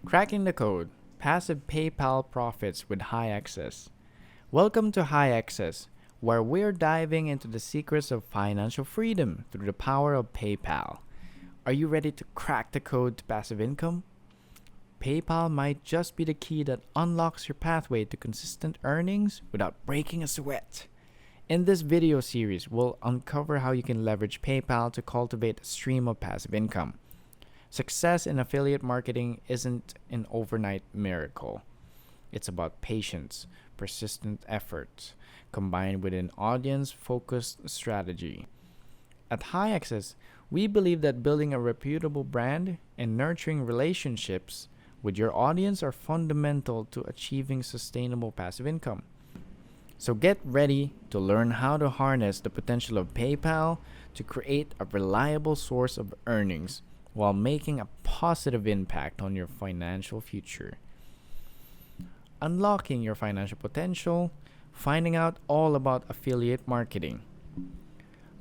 Cracking the code, passive PayPal profits with high access. Welcome to High Access, where we're diving into the secrets of financial freedom through the power of PayPal. Are you ready to crack the code to passive income? PayPal might just be the key that unlocks your pathway to consistent earnings without breaking a sweat. In this video series, we'll uncover how you can leverage PayPal to cultivate a stream of passive income. Success in affiliate marketing isn't an overnight miracle. It's about patience, persistent effort, combined with an audience-focused strategy. At High Access, we believe that building a reputable brand and nurturing relationships with your audience are fundamental to achieving sustainable passive income. So get ready to learn how to harness the potential of PayPal to create a reliable source of earnings while making a positive impact on your financial future. Unlocking your financial potential, finding out all about affiliate marketing.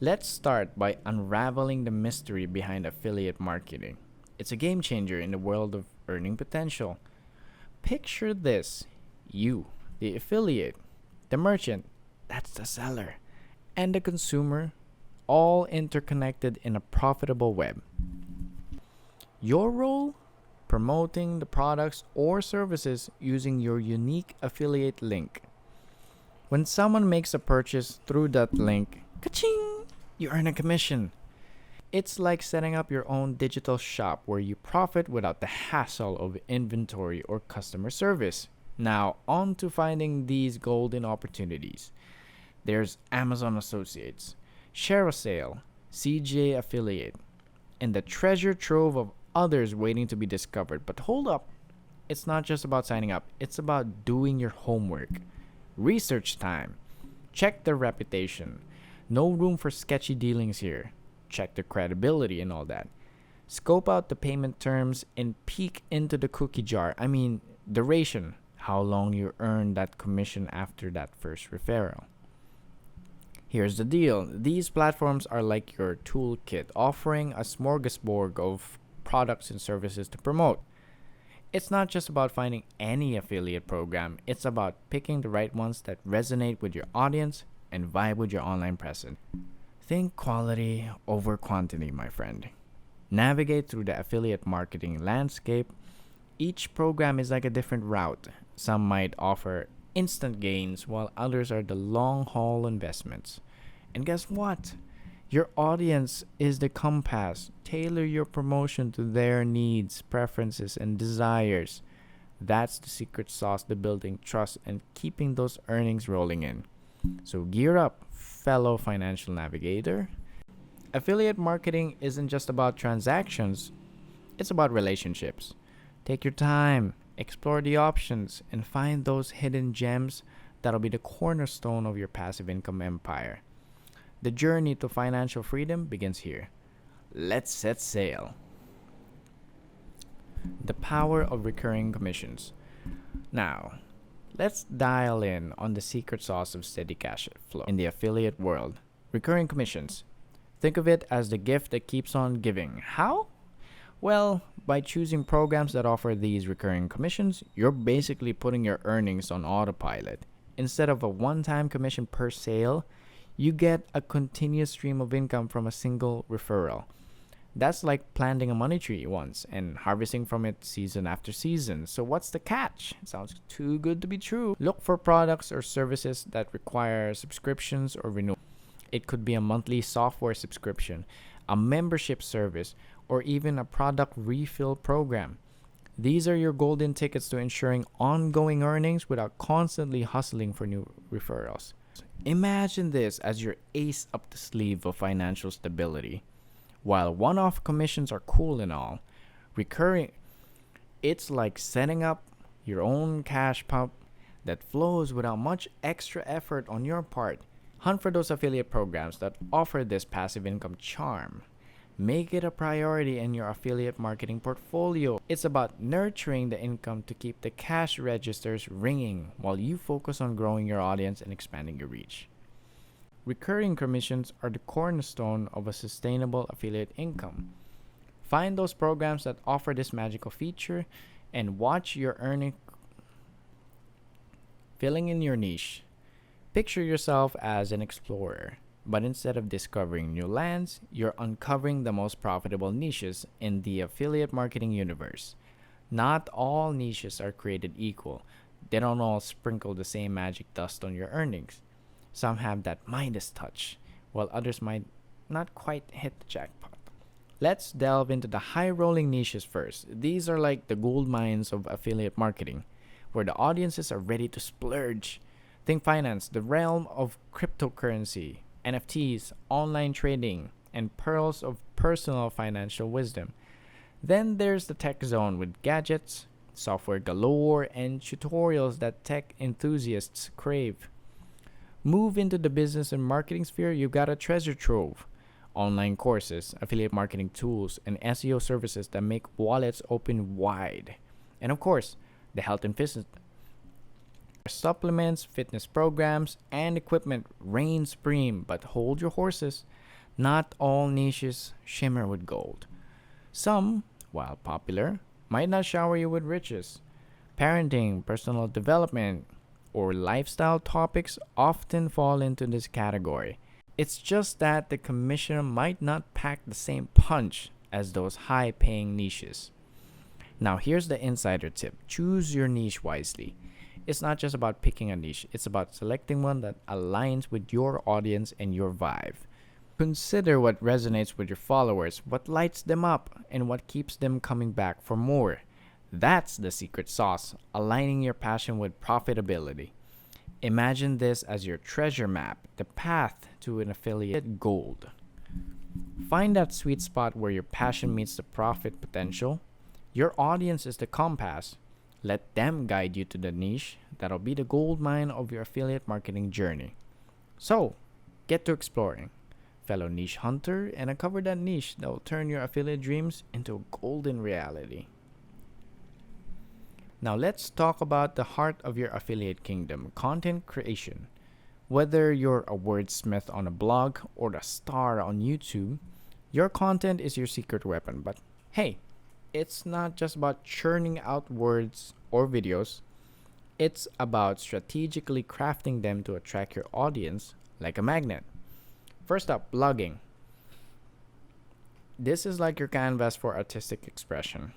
Let's start by unraveling the mystery behind affiliate marketing. It's a game changer in the world of earning potential. Picture this: you, the affiliate, the merchant, that's the seller, and the consumer, all interconnected in a profitable web. Your role? Promoting the products or services using your unique affiliate link. When someone makes a purchase through that link, ka-ching, you earn a commission. It's like setting up your own digital shop where you profit without the hassle of inventory or customer service. Now, on to finding these golden opportunities. There's Amazon Associates, ShareASale, CJ Affiliate, and the treasure trove of others waiting to be discovered. But hold up, it's not just about signing up, it's about doing your homework. Research time. Check their reputation. No room for sketchy dealings here. Check their credibility and all that. Scope out the payment terms and peek into the cookie jar. Duration. How long you earn that commission after that first referral. Here's the deal. These platforms are like your toolkit, offering a smorgasbord of products and services to promote. It's not just about finding any affiliate program, it's about picking the right ones that resonate with your audience and vibe with your online presence. Think quality over quantity, my friend. Navigate through the affiliate marketing landscape. Each program is like a different route. Some might offer instant gains, while others are the long haul investments. And guess what? Your audience is the compass. Tailor your promotion to their needs, preferences, and desires. That's the secret sauce to building trust and keeping those earnings rolling in. So gear up, fellow financial navigator. Affiliate marketing isn't just about transactions, it's about relationships. Take your time, explore the options, and find those hidden gems that'll be the cornerstone of your passive income empire. The journey to financial freedom begins here. Let's set sail. The power of recurring commissions. Now, let's dial in on the secret sauce of steady cash flow in the affiliate world. Recurring commissions. Think of it as the gift that keeps on giving. How? Well, by choosing programs that offer these recurring commissions, you're basically putting your earnings on autopilot. Instead of a one-time commission per sale, you get a continuous stream of income from a single referral. That's like planting a money tree once and harvesting from it season after season. So what's the catch? It sounds too good to be true. Look for products or services that require subscriptions or renewal. It could be a monthly software subscription, a membership service, or even a product refill program. These are your golden tickets to ensuring ongoing earnings without constantly hustling for new referrals. Imagine this as your ace up the sleeve of financial stability. While one-off commissions are cool and all, recurring, it's like setting up your own cash pump that flows without much extra effort on your part. Hunt for those affiliate programs that offer this passive income charm. Make it a priority in your affiliate marketing portfolio. It's about nurturing the income to keep the cash registers ringing while you focus on growing your audience and expanding your reach. Recurring commissions are the cornerstone of a sustainable affiliate income. Find those programs that offer this magical feature and watch your earning filling in your niche. Picture yourself as an explorer, but instead of discovering new lands, you're uncovering the most profitable niches in the affiliate marketing universe. Not all niches are created equal. They don't all sprinkle the same magic dust on your earnings. Some have that Midas touch, while others might not quite hit the jackpot. Let's delve into the high rolling niches first. These are like the gold mines of affiliate marketing, where the audiences are ready to splurge. Think finance, the realm of cryptocurrency, NFTs, online trading, and pearls of personal financial wisdom. Then there's the tech zone with gadgets, software galore, and tutorials that tech enthusiasts crave. Move into the business and marketing sphere, you've got a treasure trove. Online courses, affiliate marketing tools, and SEO services that make wallets open wide. And of course, the health and fitness supplements, fitness programs, and equipment reign supreme, but hold your horses. Not all niches shimmer with gold. Some, while popular, might not shower you with riches. Parenting, personal development, or lifestyle topics often fall into this category. It's just that the commissioner might not pack the same punch as those high paying niches. Now, here's the insider tip: choose your niche wisely. It's not just about picking a niche, it's about selecting one that aligns with your audience and your vibe. Consider what resonates with your followers, what lights them up, and what keeps them coming back for more. That's the secret sauce, aligning your passion with profitability. Imagine this as your treasure map, the path to an affiliate gold. Find that sweet spot where your passion meets the profit potential. Your audience is the compass. Let them guide you to the niche that'll be the gold mine of your affiliate marketing journey. So, get to exploring, fellow niche hunter, and uncover that niche that will turn your affiliate dreams into a golden reality. Now let's talk about the heart of your affiliate kingdom, content creation. Whether you're a wordsmith on a blog or a star on YouTube, your content is your secret weapon. But hey, it's not just about churning out words or videos. It's about strategically crafting them to attract your audience like a magnet. First up, blogging. This is like your canvas for artistic expression.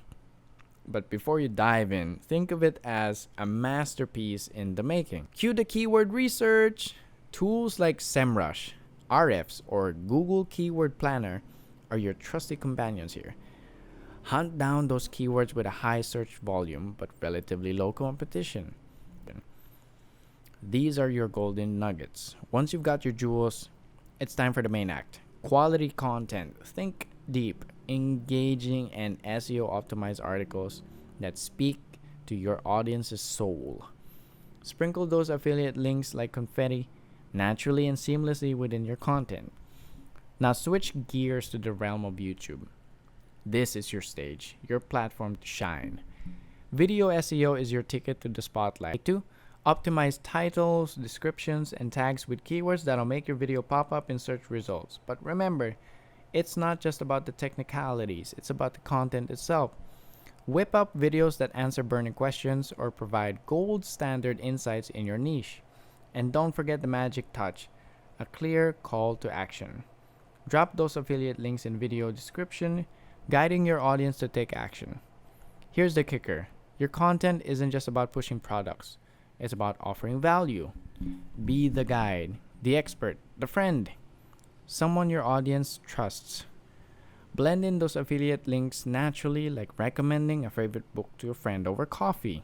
But before you dive in, think of it as a masterpiece in the making. Cue the keyword research. Tools like SEMrush, RFs, or Google Keyword Planner are your trusty companions here. Hunt down those keywords with a high search volume but relatively low competition. These are your golden nuggets. Once you've got your jewels, it's time for the main act. Quality content. Think deep, engaging, and SEO optimized articles that speak to your audience's soul. Sprinkle those affiliate links like confetti naturally and seamlessly within your content. Now switch gears to the realm of YouTube. This is your stage, your platform to shine. Video SEO is your ticket to the spotlight. 2. Optimize titles, descriptions, and tags with keywords that'll make your video pop up in search results. But remember, it's not just about the technicalities, it's about the content itself. Whip up videos that answer burning questions or provide gold standard insights in your niche. And don't forget the magic touch, a clear call to action. Drop those affiliate links in video description, guiding your audience to take action. Here's the kicker. Your content isn't just about pushing products. It's about offering value. Be the guide, the expert, the friend, someone your audience trusts. Blend in those affiliate links naturally, like recommending a favorite book to a friend over coffee.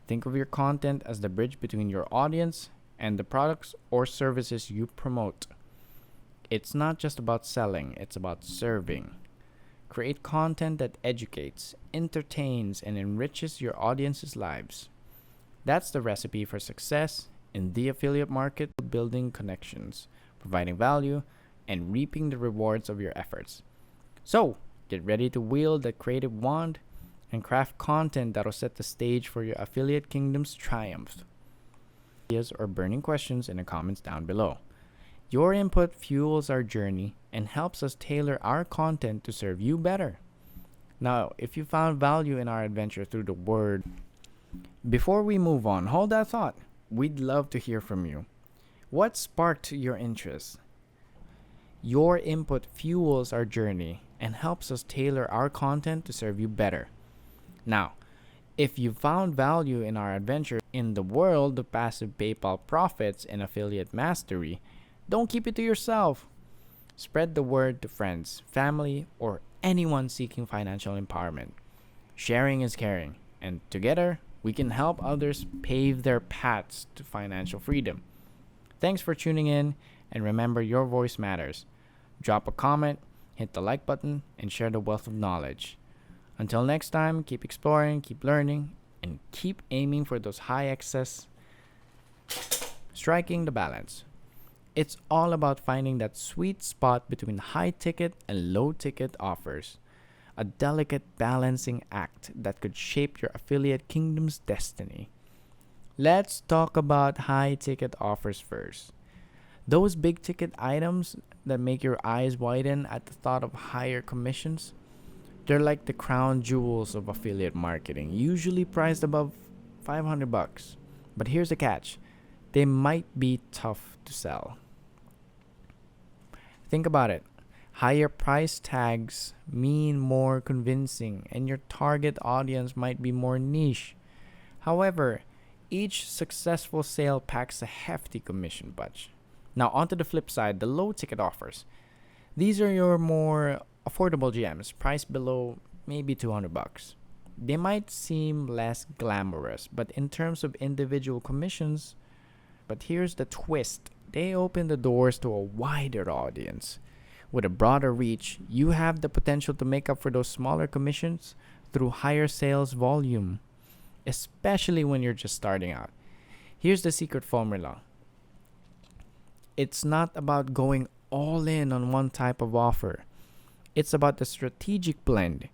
Think of your content as the bridge between your audience and the products or services you promote. It's not just about selling, it's about serving. Create content that educates, entertains, and enriches your audience's lives. That's the recipe for success in the affiliate market: building connections, providing value, and reaping the rewards of your efforts. So, get ready to wield the creative wand and craft content that'll set the stage for your affiliate kingdom's triumph. Ideas or burning questions in the comments down below. Your input fuels our journey and helps us tailor our content to serve you better. Now, if you found value in our adventure through the word, before we move on, hold that thought. We'd love to hear from you. What sparked your interest? Your input fuels our journey and helps us tailor our content to serve you better. Now, if you found value in our adventure in the world of passive PayPal profits and affiliate mastery, don't keep it to yourself. Spread the word to friends, family, or anyone seeking financial empowerment. Sharing is caring, and together we can help others pave their paths to financial freedom. Thanks for tuning in, and remember, your voice matters. Drop a comment, hit the like button, and share the wealth of knowledge. Until next time, keep exploring, keep learning, and keep aiming for those high excess, striking the balance. It's all about finding that sweet spot between high ticket and low ticket offers. A delicate balancing act that could shape your affiliate kingdom's destiny. Let's talk about high ticket offers first. Those big ticket items that make your eyes widen at the thought of higher commissions. They're like the crown jewels of affiliate marketing, usually priced above $500. But here's the catch. They might be tough to sell. Think about it. Higher price tags mean more convincing, and your target audience might be more niche. However, each successful sale packs a hefty commission bunch. Now, onto the flip side, the low ticket offers. These are your more affordable gems, priced below maybe $200. They might seem less glamorous, but in terms of individual commissions, but here's the twist. They open the doors to a wider audience. With a broader reach, you have the potential to make up for those smaller commissions through higher sales volume, especially when you're just starting out. Here's the secret formula. It's not about going all in on one type of offer. It's about the strategic blend.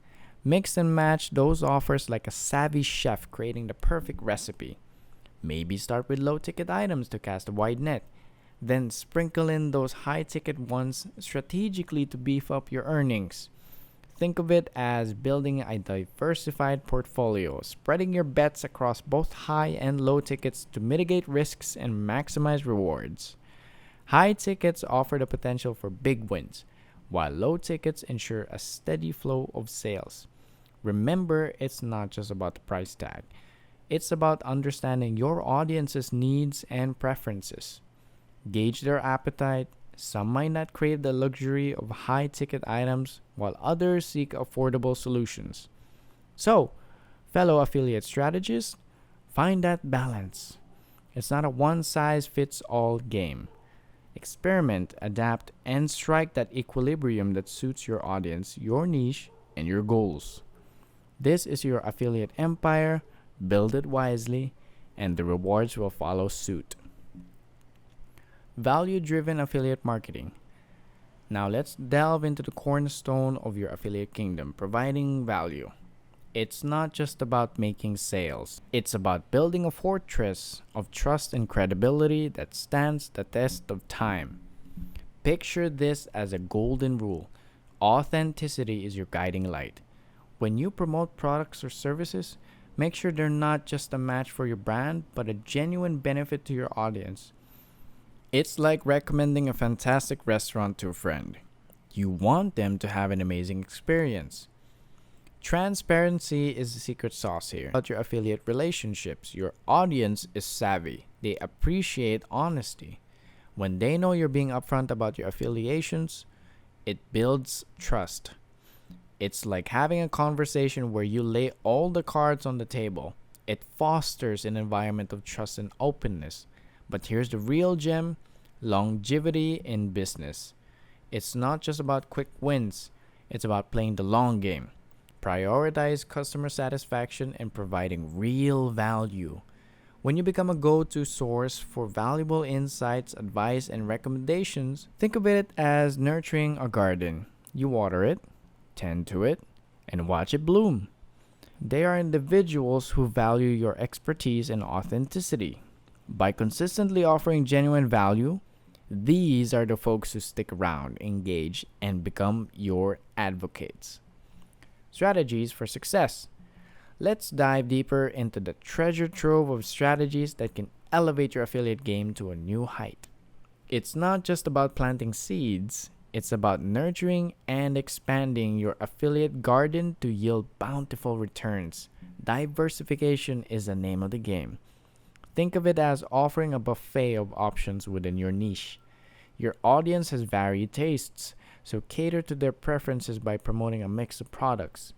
Mix and match those offers like a savvy chef creating the perfect recipe. Maybe start with low ticket items to cast a wide net. Then sprinkle in those high ticket ones strategically to beef up your earnings. Think of it as building a diversified portfolio, spreading your bets across both high and low tickets to mitigate risks and maximize rewards. High tickets offer the potential for big wins, while low tickets ensure a steady flow of sales. Remember, it's not just about the price tag. It's about understanding your audience's needs and preferences. Gauge their appetite. Some might not crave the luxury of high-ticket items, while others seek affordable solutions. So, fellow affiliate strategists, find that balance. It's not a one-size-fits-all game. Experiment, adapt, and strike that equilibrium that suits your audience, your niche, and your goals. This is your affiliate empire. Build it wisely, and the rewards will follow suit. Value-driven affiliate marketing. Now let's delve into the cornerstone of your affiliate kingdom, providing value. It's not just about making sales. It's about building a fortress of trust and credibility that stands the test of time. Picture this as a golden rule. Authenticity is your guiding light. When you promote products or services, make sure they're not just a match for your brand, but a genuine benefit to your audience. It's like recommending a fantastic restaurant to a friend. You want them to have an amazing experience. Transparency is the secret sauce here. About your affiliate relationships, your audience is savvy. They appreciate honesty. When they know you're being upfront about your affiliations, it builds trust. It's like having a conversation where you lay all the cards on the table. It fosters an environment of trust and openness. But here's the real gem: longevity in business. It's not just about quick wins, it's about playing the long game. Prioritize customer satisfaction and providing real value. When you become a go-to source for valuable insights, advice, and recommendations, think of it as nurturing a garden. You water it, tend to it, and watch it bloom. They are individuals who value your expertise and authenticity. By consistently offering genuine value, These are the folks who stick around, engage, and become your advocates. Strategies for success. Let's dive deeper into the treasure trove of strategies that can elevate your affiliate game to a new height. It's not just about planting seeds, it's about nurturing and expanding your affiliate garden to yield bountiful returns. Diversification is the name of the game. Think of it as offering a buffet of options within your niche. Your audience has varied tastes, so cater to their preferences by promoting a mix of products.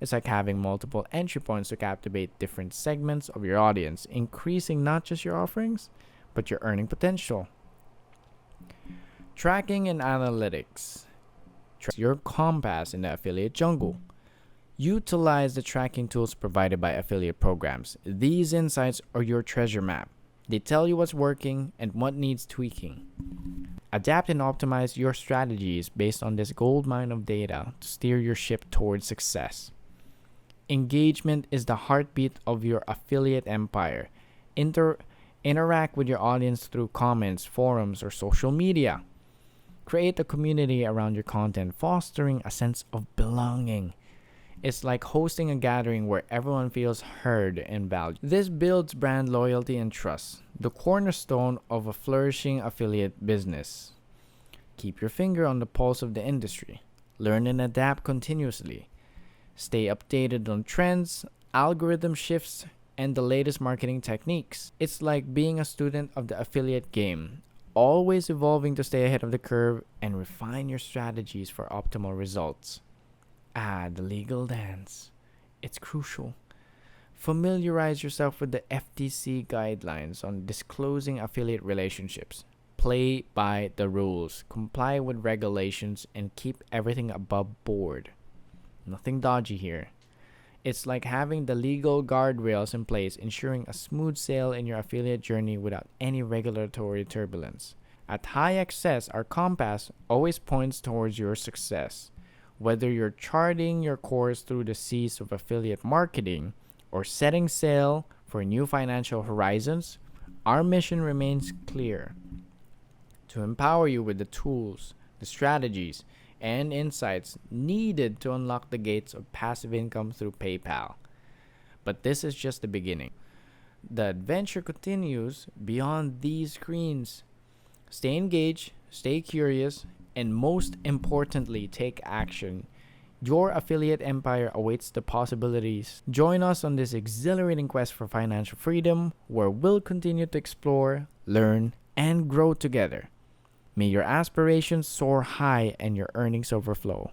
It's like having multiple entry points to captivate different segments of your audience, increasing not just your offerings, but your earning potential. Tracking and analytics. Your compass in the affiliate jungle. Utilize the tracking tools provided by affiliate programs. These insights are your treasure map. They tell you what's working and what needs tweaking. Adapt and optimize your strategies based on this goldmine of data to steer your ship towards success. Engagement is the heartbeat of your affiliate empire. Interact with your audience through comments, forums, or social media. Create a community around your content, fostering a sense of belonging. It's like hosting a gathering where everyone feels heard and valued. This builds brand loyalty and trust, the cornerstone of a flourishing affiliate business. Keep your finger on the pulse of the industry. Learn and adapt continuously. Stay updated on trends, algorithm shifts, and the latest marketing techniques. It's like being a student of the affiliate game, always evolving to stay ahead of the curve and refine your strategies for optimal results. The legal dance. It's crucial. Familiarize yourself with the FTC guidelines on disclosing affiliate relationships. Play by the rules, comply with regulations, and keep everything above board. Nothing dodgy here. It's like having the legal guardrails in place, ensuring a smooth sail in your affiliate journey without any regulatory turbulence. At High Access, our compass always points towards your success. Whether you're charting your course through the seas of affiliate marketing or setting sail for new financial horizons, our mission remains clear: to empower you with the tools, the strategies, and insights needed to unlock the gates of passive income through PayPal. But this is just the beginning. The adventure continues beyond these screens. Stay engaged, stay curious, and most importantly, take action. Your affiliate empire awaits the possibilities. Join us on this exhilarating quest for financial freedom, where we'll continue to explore, learn, and grow together. May your aspirations soar high and your earnings overflow.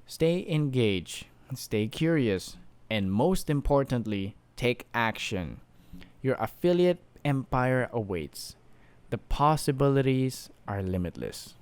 Stay engaged, stay curious, and most importantly, take action. Your affiliate empire awaits. The possibilities are limitless.